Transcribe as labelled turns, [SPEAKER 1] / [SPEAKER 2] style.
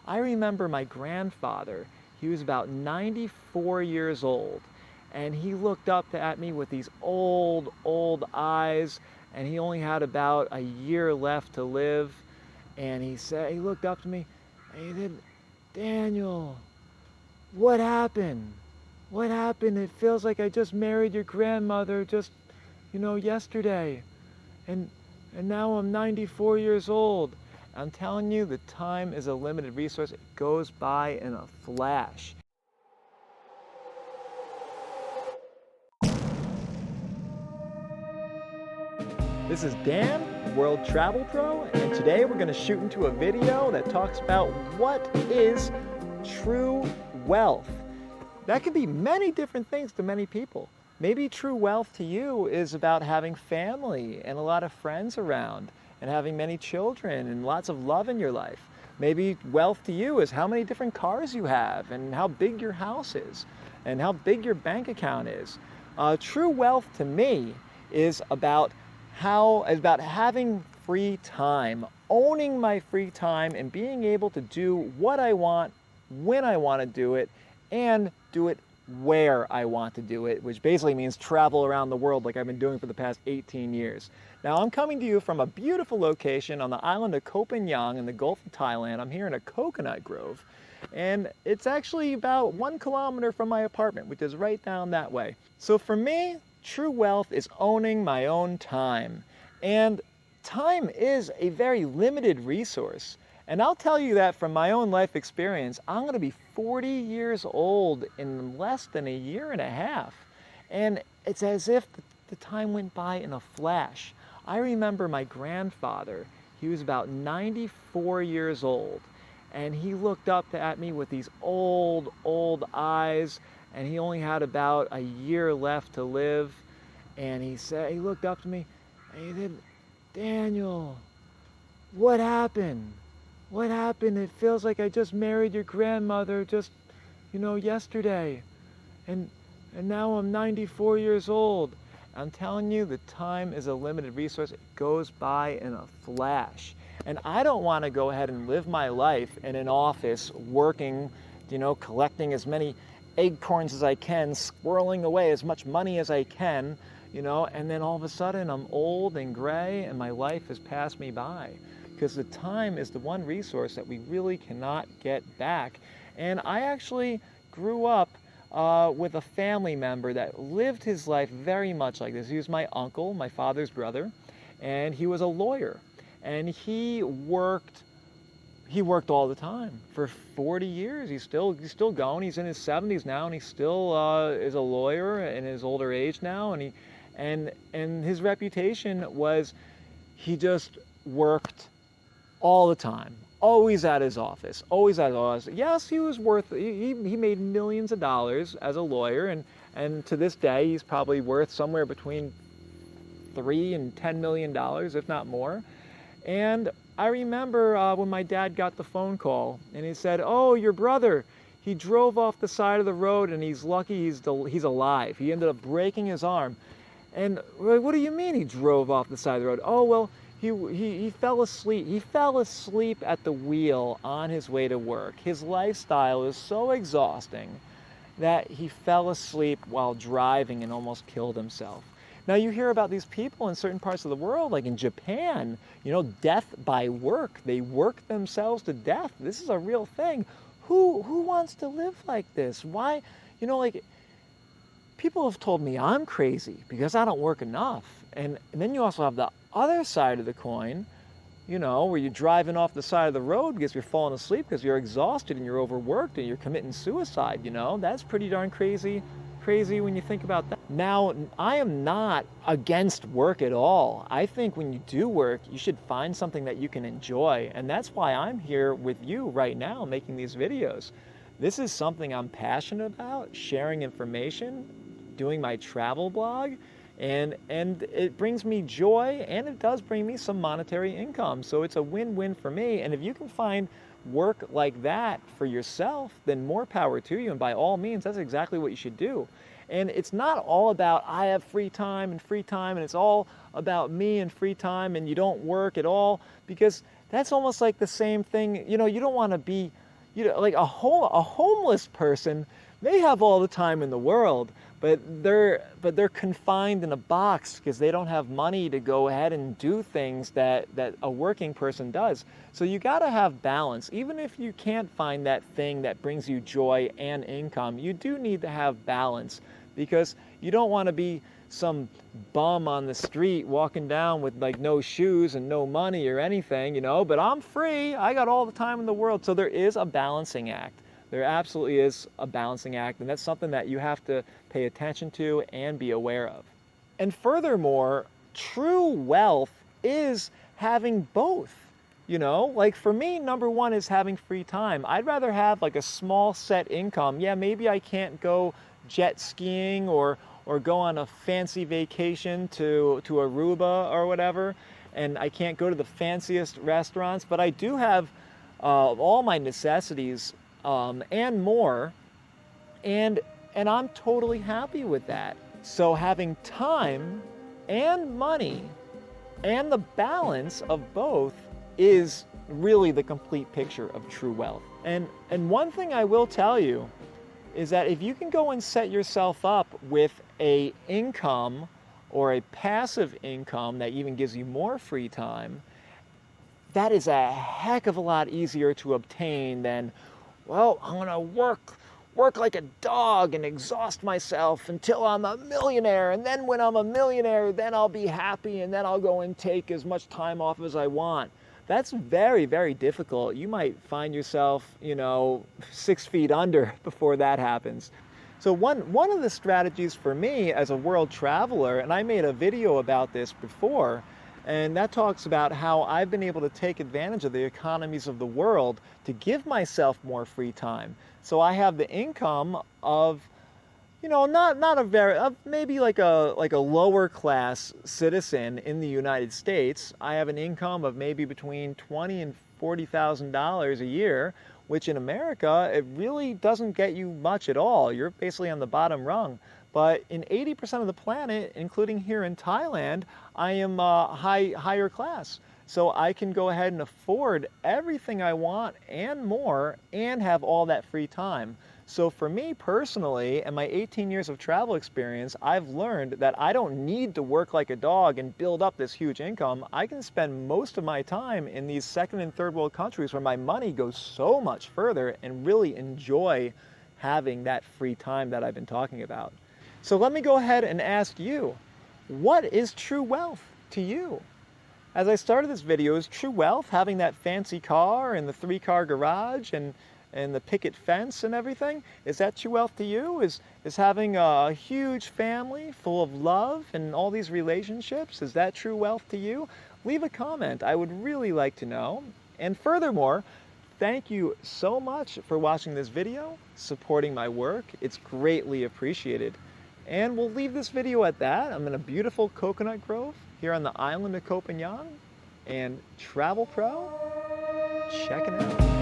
[SPEAKER 1] I remember my grandfather, he was about 94 years old, and he looked up at me with these old eyes, and he only had about a year left to live. And he looked up to me, and he said, "Daniel, what happened? What happened? It feels like I just married your grandmother just, yesterday. And and now I'm 94 years old." I'm telling you, the time is a limited resource. It goes by in a flash. This is Dan, World Travel Pro, and today we're going to shoot into a video that talks about what is true wealth. That could be many different things to many people. Maybe true wealth to you is about having family and a lot of friends around and having many children and lots of love in your life. Maybe wealth to you is how many different cars you have and how big your house is and how big your bank account is. True wealth to me is about having free time, owning my free time and being able to do what I want, when I want to do it, and do it where I want to do it, which basically means travel around the world like I've been doing for the past 18 years. Now I'm coming to you from a beautiful location on the island of Koh Phangan in the Gulf of Thailand. I'm here in a coconut grove, and it's actually about 1 kilometer from my apartment, which is right down that way. So for me, true wealth is owning my own time. And time is a very limited resource. And I'll tell you that from my own life experience, I'm going to be 40 years old in less than a year and a half. And it's as if the time went by in a flash. I remember my grandfather, he was about 94 years old, and he looked up at me with these old eyes, and he only had about a year left to live. And he looked up to me, and he said, "Daniel, what happened? What happened? It feels like I just married your grandmother just, yesterday. And now I'm 94 years old." I'm telling you, the time is a limited resource. It goes by in a flash. And I don't want to go ahead and live my life in an office working, collecting as many acorns as I can, squirreling away as much money as I can, and then all of a sudden I'm old and gray and my life has passed me by. Because the time is the one resource that we really cannot get back. And I actually grew up with a family member that lived his life very much like this. He was my uncle, my father's brother, and he was a lawyer. And he worked all the time for 40 years. He's still going. He's in his 70s now, and he still is a lawyer in his older age now. And his reputation was he just worked all the time, always at his office, always at his office. Yes, he was he made millions of dollars as a lawyer, and to this day he's probably worth somewhere between $3 and $10 million, if not more. And I remember when my dad got the phone call and he said, "Oh, your brother, he drove off the side of the road and he's lucky he's alive. He ended up breaking his arm." And we're like, "What do you mean he drove off the side of the road?" "Oh, well, he fell asleep. He fell asleep at the wheel on his way to work. His lifestyle is so exhausting that he fell asleep while driving and almost killed himself." Now you hear about these people in certain parts of the world, like in Japan, death by work. They work themselves to death. This is a real thing. Who wants to live like this? Why, people have told me I'm crazy because I don't work enough. And then you also have the other side of the coin, where you're driving off the side of the road because you're falling asleep because you're exhausted and you're overworked and you're committing suicide. That's pretty darn crazy when you think about that. Now, I am not against work at all. I think when you do work, you should find something that you can enjoy. And that's why I'm here with you right now making these videos. This is something I'm passionate about, sharing information, doing my travel blog, and it brings me joy, and it does bring me some monetary income. So it's a win-win for me. And if you can find work like that for yourself, then more power to you. And by all means, that's exactly what you should do. And it's not all about I have free time, and it's all about me and free time, and you don't work at all, because that's almost like the same thing. You don't want to be You know, like a homeless person may have all the time in the world, but they're confined in a box because they don't have money to go ahead and do things that a working person does. So you got to have balance. Even if you can't find that thing that brings you joy and income, you do need to have balance, because you don't want to be some bum on the street walking down with like no shoes and no money or anything, you know, but I'm free. I got all the time in the world. So there is a balancing act. There absolutely is a balancing act, and that's something that you have to pay attention to and be aware of. And furthermore, true wealth is having both. You know, like for me, number one is having free time. I'd rather have like a small set income. Yeah, maybe I can't go jet skiing or go on a fancy vacation to Aruba or whatever, and I can't go to the fanciest restaurants, but I do have all my necessities and more, and I'm totally happy with that. So having time and money and the balance of both is really the complete picture of true wealth. And one thing I will tell you is that if you can go and set yourself up with a income or a passive income that even gives you more free time, that is a heck of a lot easier to obtain than, well, I'm gonna work like a dog and exhaust myself until I'm a millionaire, and then when I'm a millionaire, then I'll be happy, and then I'll go and take as much time off as I want. That's very, very difficult. You might find yourself, you know, 6 feet under before that happens. So one of the strategies for me as a world traveler, and I made a video about this before, and that talks about how I've been able to take advantage of the economies of the world to give myself more free time. So I have the income of, you know, not a very, maybe like a lower class citizen in the United States. I have an income of maybe between $20,000 and $40,000 a year, which in America, it really doesn't get you much at all. You're basically on the bottom rung. But in 80% of the planet, including here in Thailand, I am higher class. So I can go ahead and afford everything I want and more, and have all that free time. So for me personally, and my 18 years of travel experience, I've learned that I don't need to work like a dog and build up this huge income. I can spend most of my time in these second and third world countries where my money goes so much further, and really enjoy having that free time that I've been talking about. So let me go ahead and ask you, what is true wealth to you? As I started this video, is true wealth having that fancy car and the 3-car garage and the picket fence and everything? Is that true wealth to you? Is having a huge family full of love and all these relationships, is that true wealth to you? Leave a comment. I would really like to know. And furthermore, thank you so much for watching this video, supporting my work. It's greatly appreciated. And we'll leave this video at that. I'm in a beautiful coconut grove here on the island of Koh Phangan, and Travel Pro, checking out.